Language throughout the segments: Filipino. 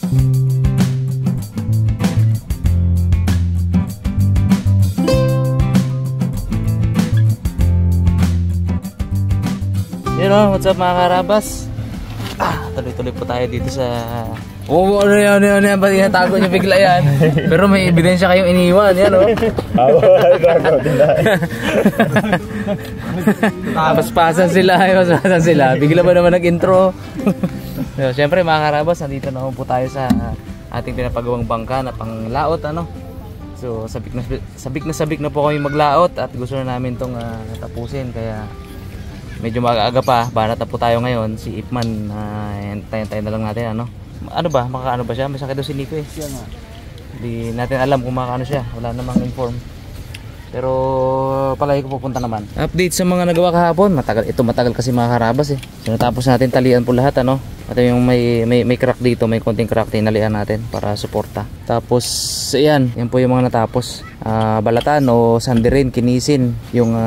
Yun o, what's up mga karabas? Tuloy-tuloy po tayo dito sa... Oo, ano yan, ba't inatago nyo bigla yan? Pero may ebidensya kayong iniwan, yan o. Paspasan sila, bigla ba naman nag-intro? So, siyempre mga karabas, nandito na po tayo sa ating pinapagawang bangka na panglaot, ano. So, sabik na po kami maglaot at gusto na namin itong tapusin, kaya... medyo maaga pa, banata po tayo ngayon. Si Ipman, tayo na lang natin, ano? Ano ba? Makakaano ba siya? May sakit daw si Nico eh. Siya nga. Hindi natin alam kung makakaano siya. Wala namang inform. Pero palagi ko pupunta naman. Update sa mga nagawa kahapon. Matagal kasi mga karabas eh. So, natapos natin talian po lahat, ano? At yung may crack dito, may konting crack, tinalian natin para suporta. Tapos, yan po yung mga natapos. Balatan o sandirin, kinisin yung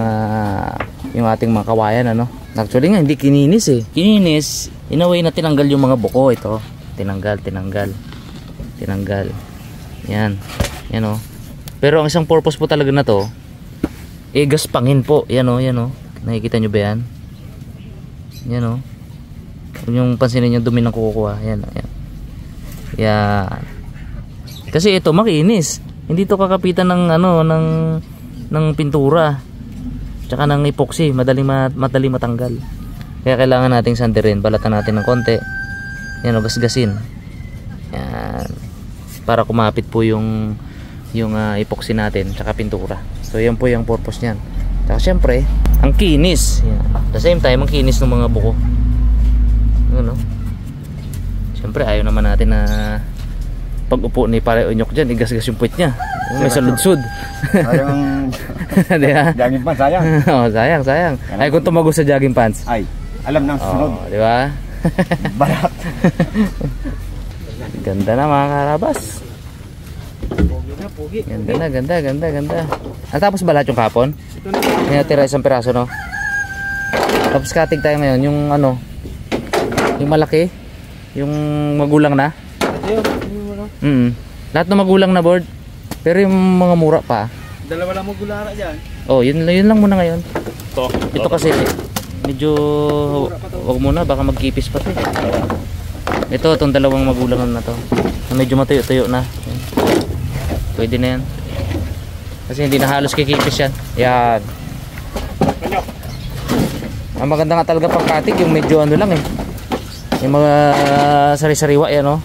ating mga kawayan, ano. Actually nga hindi kininis eh. Kininis, in a way na tinanggal yung mga buko. Ito, tinanggal. Yan oh. Pero ang isang purpose po talaga na to, gaspangin po. Yan oh. Nakikita nyo ba yan? Yan oh. Kung yung pansinin yung dumi ng kukuha. Yan. Kasi ito makinis. Hindi to kakapitan ng ng pintura. Tsaka ng epoxy, madali matanggal. Kaya kailangan nating sandirin, balatan natin ng konti. Yan o, gasgasin. Yan. Para kumapit po yung epoxy natin, tsaka pintura. So yan po yung purpose niyan. Tsaka syempre, ang kinis. Yan. At the same time, ang kinis ng mga buko. Ano? Syempre, ayaw naman natin na pag upo ni Pare Onyok dyan, igasgas yung puwit niya. May saludsud. Sayang jogging pants, sayang. Oh, sayang. Ay, kung tumago sa jogging pants. Ay, alam ng sunod. Oh, di ba? Balat. Ganda na mga karabas. Pogi. Ganda. Tapos ba lahat yung kapon? May natira isang piraso, no? Tapos cutting tayo ngayon, yung yung malaki, yung magulang na. Lahat ng magulang na board. Pero yung mga mura pa, dalawa lang magulara dyan. Oh, yun lang muna ngayon. Ito kasi medyo wag muna, baka magkipis pa 'to. Ito, itong dalawang magulang na to, medyo matuyo-tuyo na. Pwede na yan. Kasi hindi na halos kikipis yan. Yan. Ang maganda nga talaga pang cutting, yung medyo lang eh. Yung mga sari-sariwa yan, oh.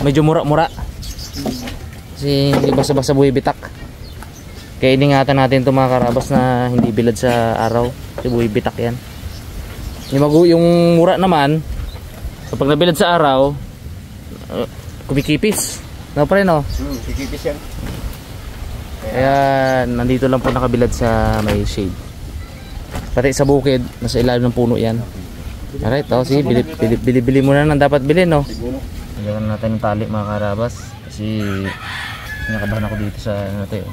Medyo mura-mura. Kasi hindi basta-basta buhay bitak. Kaya iningatan natin itong mga karabas na hindi bilad sa araw. Kasi buhay bitak yan. Yung mura naman, kapag nabilad sa araw, kumikipis. No pa rin, no? Kikipis yan. Kaya nandito lang po nakabilad sa may shade. Pati sa bukid, nasa ilalim ng puno yan. Alright, sige, bili muna nang dapat bilhin, no? Lagyan natin ng tali mga karabas. Kasi nakabahan ako dito sa natin.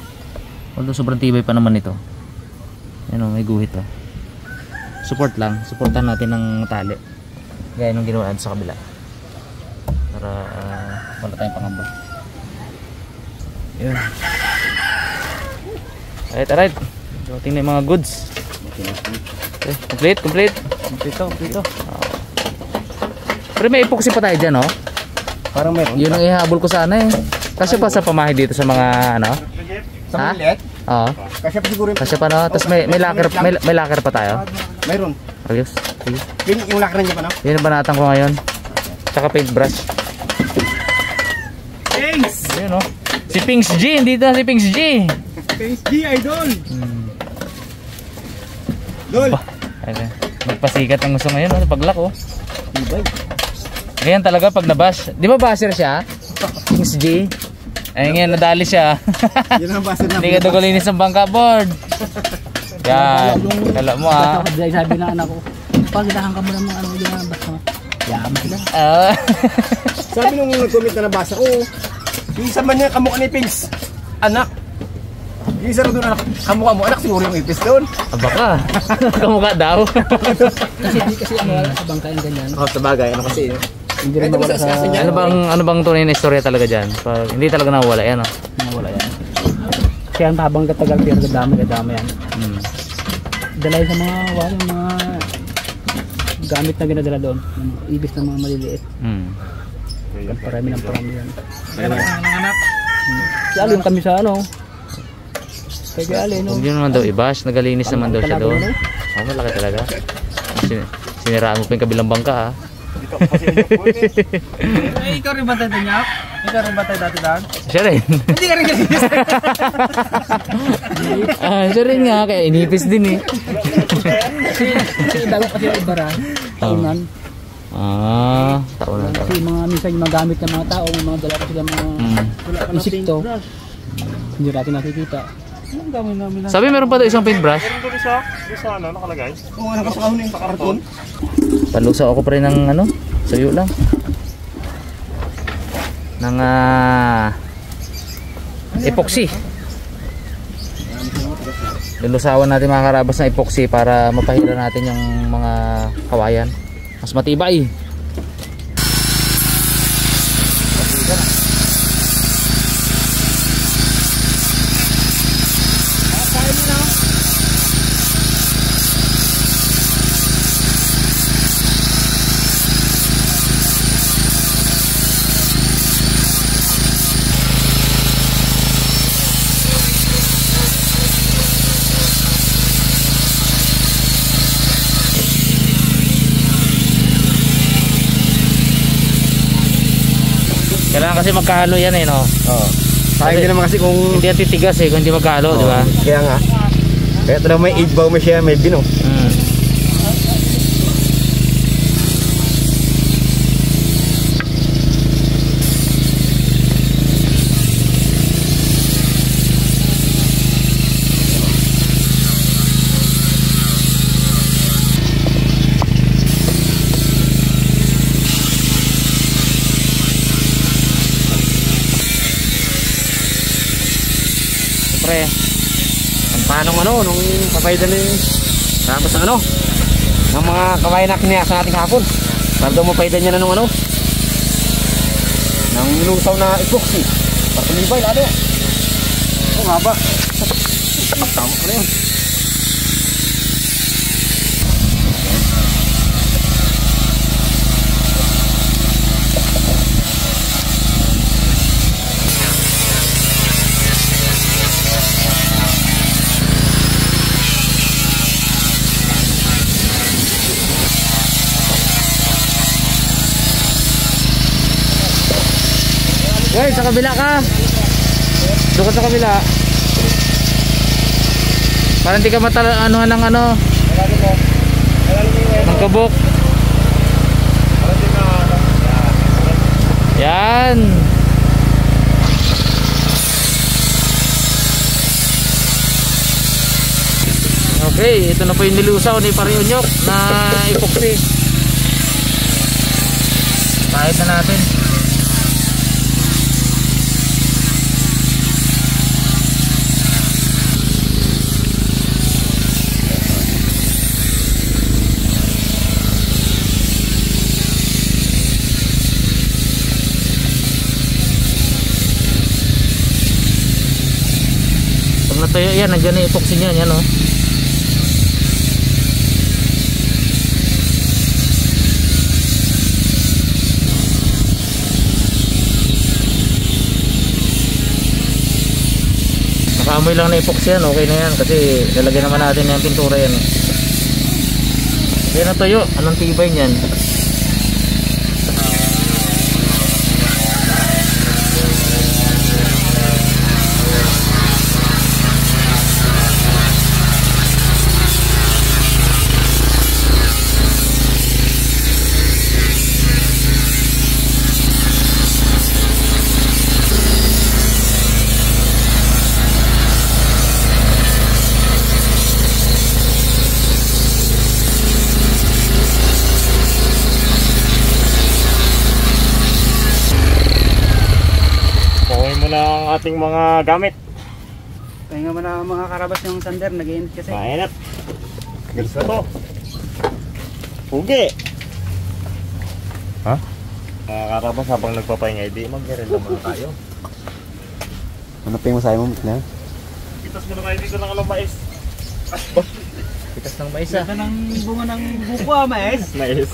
Although sobrang tibay pa naman ito. May guhit oh. Supportan natin ng tali. Gaya nung ginawa sa kabila. Para wala tayong pangamba. Yun. Alright. So, tingnan yung mga goods. Okay, complete. Kompleto. Pero may epoxy pa tayo dyan, oh. Parang meron. Yun ang ihabol ko sana eh. Kasi pa sa pamahay dito sa mga Sa maliit? Oo. Kasi pa siguro. Kasi pa, no? Tapos may locker pa tayo. Mayroon. Ayos. Yung locker niya pa, no? Yun ang banatan ko ngayon. Tsaka paintbrush. Thanks! Yun, oh. Si Pings G, dito na si Pings G. Pings G, idol! Dol! Magpasikat ang gusto ngayon, no? Paglak, oh. Ganyan talaga pag nabash. Di ba basher siya? Pings G. Ayun ngayon, nadali siya. Yun ang basher na. Hindi ka dugulinis ng bangka board. Yan. Kala mo, ha? Sabi ng anak ko, pag dahan ka mo ng mga yung basta mo. Yaman sila. Sabi nung nag-comment na nabasa ko, isa man niya kamukha ni Pings. Anak. Isa rin doon anak. Kamukha mo anak, siguro yung ipis doon. Baka. Kamukha daw. Kasi hindi kasi sa bangka yung ganyan. Sa bagay, ano kasi. Hindi rin mawala sa... Ano bang tunay na istorya talaga dyan? Pag hindi talaga nawawala yan, no? Mawala yan. Kaya habang katagal, pero kadami yan. Dala sa mga gamit na ginadala doon. Ibis ng mga maliliit. Parami yan. Si Alin kami sa ano. Kaya Alin, no? Hindi naman daw i-bash, nagalinis naman daw siya doon. Malaki talaga. Siniraan mo pa yung kabilang bangka, ha? Ikaw rin ba tayo niya? Ikaw rin ba tayo dati daan? Siya rin. Hindi ka rin kasi. Siya rin nga, kaya inipis din eh. Kasi bago kasi ibara, taunan. Taunan. Kasi minsan yung mga gamit ng mga tao, mga dala ko sila mga insekto. Hindi natin nakikita. Sabi meron pa daw isang paintbrush. Meron doon isa ano, nakalagay? Oo, nakasakahon yung karton. Palusa ako pa rin ng ano, sayo lang. Ng epoxy. Lulusawan natin mga karabas ng epoxy para mapahira natin yung mga kawayan. Mas matibay. Kailangan kasi magkahalo yan eh, no? Oo. Sayang din naman kasi kung... Hindi yan titigas eh, kung hindi magkahalo, di ba? Kaya nga. Kaya ito na may igbaw mo siya, may bino. Siyempre, Paano nung papaydan ni tapos ng ng mga kawain na kiniyasa nating hapon. Para daw mapaydan niya na ng nilusaw na epoxy. Para tumibay lalo. Oo nga ba? Tama ko na yun. Guys, sa kabila ka. Doon ka sa kabila. Para hindi ka matalanuhan ng ng kabok. Yan. Okay, ito na po yung nilusaw ni Pariunyok na epoxy. Kahit na natin. Natuyo yan, nandiyan na epoxy niya, yan o. Nakaamoy lang na epoxy yan, okay na yan kasi lalagyan naman natin yung pintura yan. Yan natuyo, anong tibay niyan? Ang ating mga gamit. Kaya nga man mga karabas yung sander, nag-iinit kasi. Mainit. Galis na to. Pugi. Ha? Mga karabas, habang nagpapahinga, di mag-merienda muna tayo. Hanapin mo sa'yo mo, na? Itas mo na kayo dito ng alam mais. Pitas ng mais ah. Ganda ng bunga ng buko ah, mais. Mais.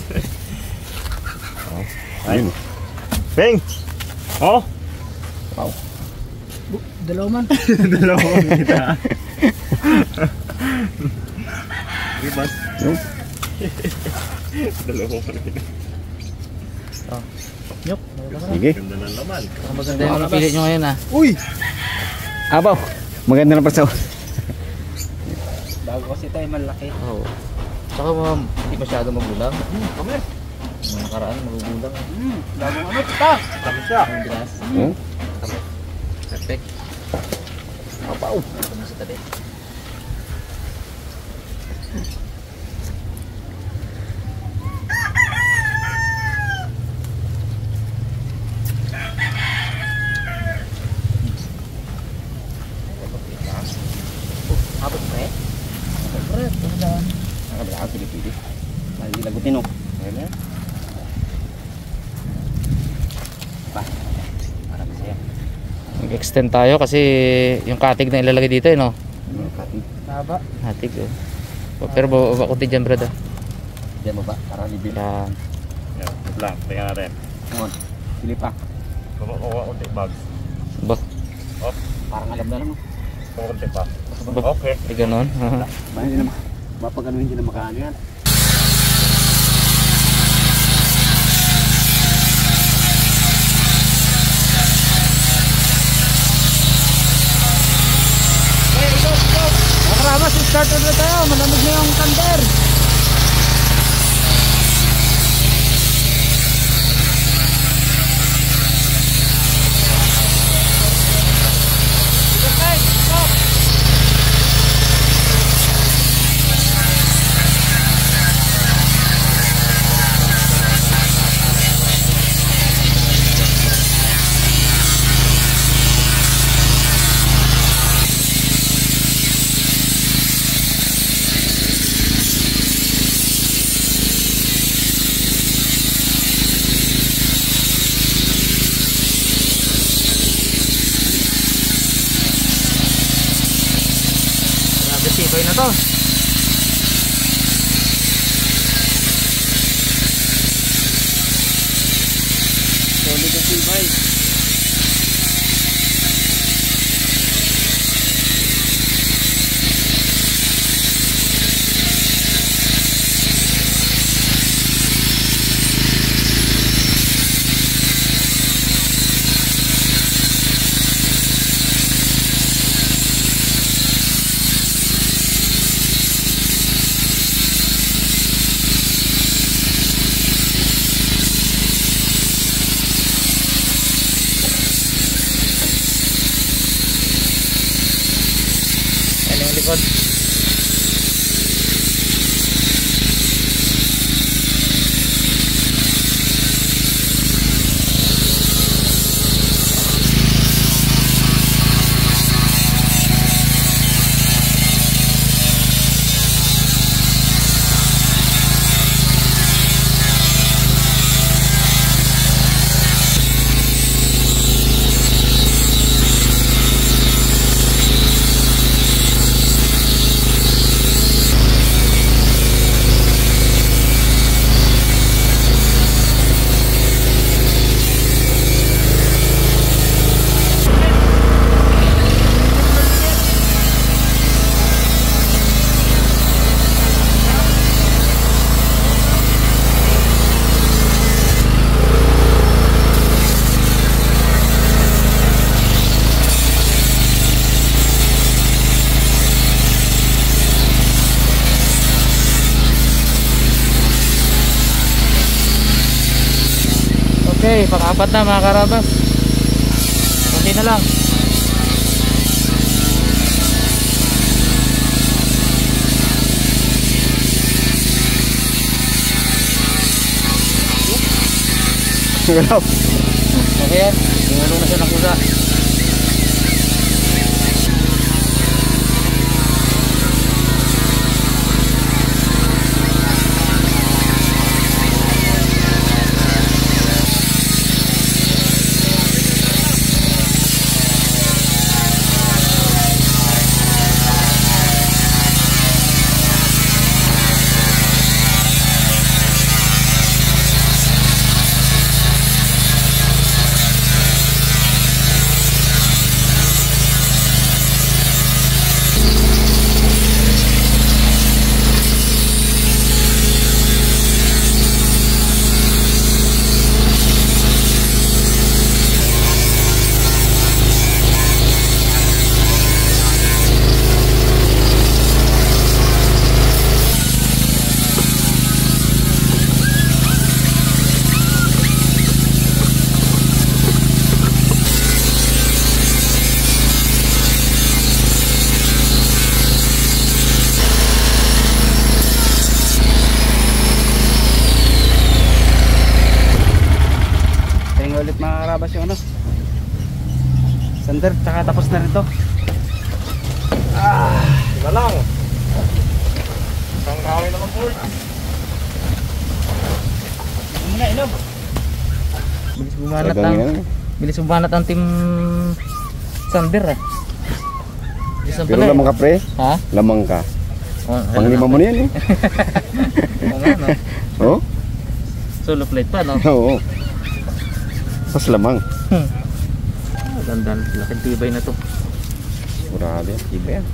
Ay. Ping! Oh! Wow. Dalawa man. Dalawang kita. Ribas. Yung? Dalawang kita. Oh. Nyok. Sige. Ganda ng laman. Ang maganda yung napili nyo ngayon ah. Uy! Abaw! Maganda na pasaw. Bago kasi tayo malaki. Oo. Tsaka hindi masyado magulang. Kami. Yung nakaraan magugulang. Bagong ano, ta? Kami siya. Ang bilas. Hmm? Perfect. Abaw! Ito sa tabi. Abot pre. Pre, talaga. Nakabala ako, pili-pili. Lagi lagutin o. Ayan na. Pa. Para masaya. Nag-extend tayo kasi yung katig na ilalagay dito no. Kating. Haba. Hatig oh. Pero bababa ko dyan brad ah. Diyan mo ba? Para libil. Yan. Yan, wait lang. Tingnan natin. Ngon. Pili pa. Kumakuha ko ng bags. Ba? Oh, Parang alam na lang. kumunti pa. Ba? Okay. Eh ganon. Ba hindi na mapag ano hindi na makaano yan. Nakaramas, start ulit tayo. Malamig na yung kander. Grabe sipay na to. Solid ang tibay. Yan yung likod. Okay, pang-apat na mga karabas. Kunti na lang. Galaw. Okay yan. Tingalo na siya ng kusa. karabas yung ano. Sander, tsaka tapos na rin to. Diba lang? Isang kahoy naman po. Muna, ilog. Bilis bumanat ang bilis bumanat ang team Sander ah. Bilis ang Pero pala, lamang ka pre, ha? lamang ka. Oh, Panglima mo na yan eh. Oo nga, no? Oo? Solo plate pa, no? Oo. Mas lamang. Ganda, laking tibay na to. Grabe, iba yan.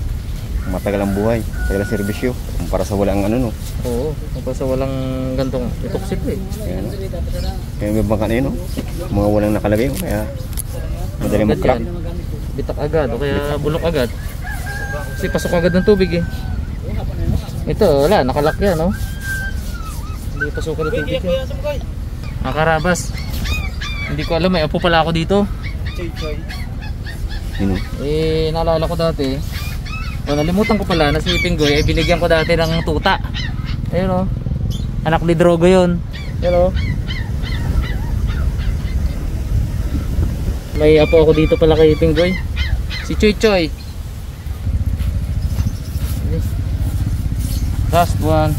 Matagal ang buhay, matagal ang serbisyo. Kumpara sa walang ano no. Oo, kapag sa walang gantong itoksik eh. Kaya, no? Kaya may bangka na yun no. Mga walang nakalagay no? Kaya madaling Agad mag-crack. yan. Bitak agad o kaya bulok agad. Kasi pasok agad ng tubig eh. Ito wala, nakalak yan no. Hindi pasok ng tubig yan. Nakarabas. Hindi ko alam, may apo pala ako dito. Yun, no? Eh, naalala ko dati. Nalimutan ko pala na si Pinggoy ay binigyan ko dati ng tuta. Ayun o. Anak ni Drogo yun. Ayun o. May apo ako dito pala kay Pinggoy. Si Choy Choy. Last one.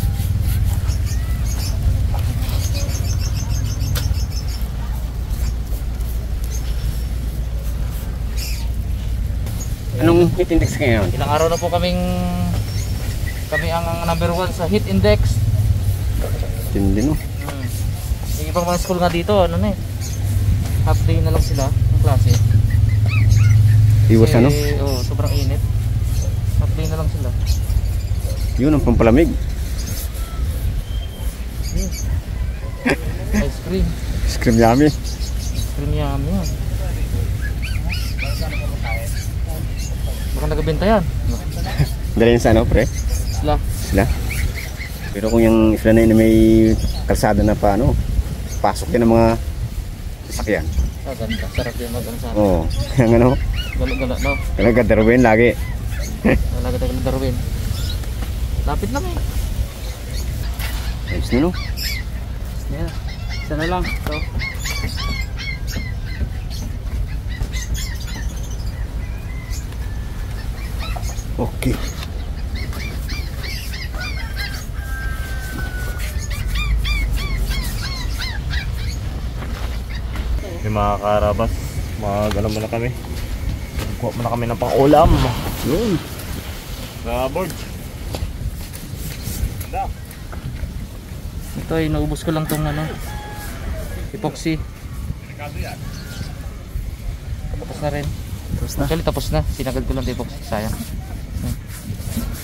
Anong hit index kayo ngayon? Ilang araw na po kami ang number 1 sa hit index. Tindi no. Yung ibang mga school nga dito, ano na eh. Half day na lang sila ng klase. Iwas ano? Oo, sobrang init. Half day na lang sila. Yun ang pampalamig. Ice cream. Ice cream yummy. Ice cream yummy yan. Baka nagabenta yan. Galing sa ano pre? Sila. Sila. Pero kung yung isla na yun may kalsada na pa ano, pasok din ng mga sasakyan. Ah, ganda. Sarap din mag-ano sa akin. Oo. Yung ano, Gala-gala, no? talaga Darwin lagi. Talaga-tagal Darwin. Lapit lang eh. Ayos na no. Yeah. Isa na lang. So, Okay. Yung mga karabas, mag-ano muna kami. Kuha muna kami ng pang-ulam. Yun. Sa board. Ito ay naubos ko lang tong ano. Epoxy. Tapos na rin. tapos na. Actually tapos na. Sinagad ko lang yung epoxy. Sayang.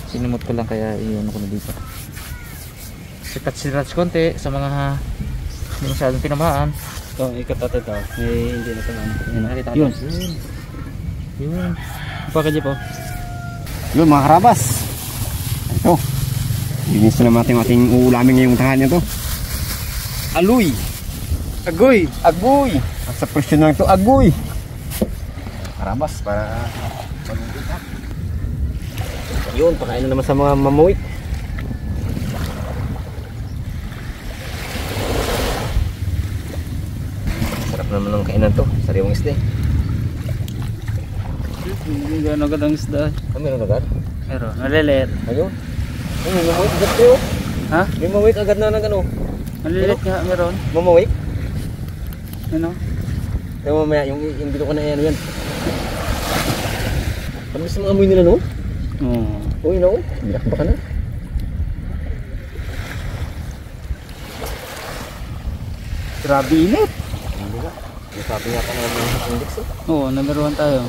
Sinimot ko lang kaya iyon ko na dito. Sikat-sirat konti sa mga hindi masyadong tinamaan. Ito, ikatatid daw. May hindi na ito. Nakita ko. Yun. Yun. Package po. Yun mga karabas. Ito. Linis na naman ating uulamin ngayong tanghali nito. Aluy. Agoy! Agoy. At sa presyo na ito, agoy. Karabas para malungkot ha. Yun, pakain na naman sa mga mamuwi. Sarap naman ng kainan to. Sariwang isda. Hindi gano'n agad ang isda. Ah, meron agad? Pero, nalilit. Ayun. Ay, may mamawik agad kayo. Ha? May mamawik agad na ng ano. Nalilit nga, meron. Mamawik. Ano? Kaya mamaya, yung dito ko na yan, yan. Ano gusto mga amoy nila, no? Oo. Uy, no? Biyak ba ka na? Grabe init. Hindi ka. Yung sabi nga pa naman ng index, eh. Oo, number 1 tayo.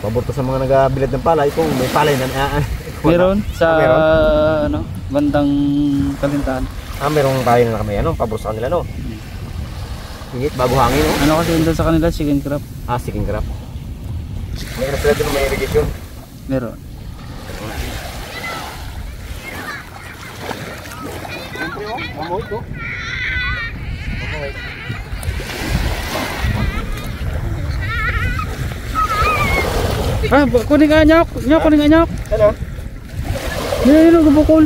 Pabor to sa mga nagabilad ng palay kung may palay na Meron sa meron? ano, bandang Kalintaan. Ah, merong palay na kami, ano? Pabor sa kanila, no? Hingit, bago hangin, no? Ano kasi doon sa kanila, chicken crab. Ah, chicken crab. May ano sila doon may irrigation. Meron. Siyempre, oh. Mamoy ko. Mamoy. Ah, kunin ka nyok. Nyok, kunin ka nyok. Ano? Yun, bukol.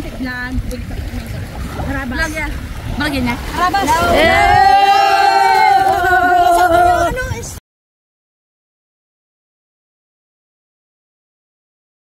Harabas. Vlog yan. Vlog yan. Harabas.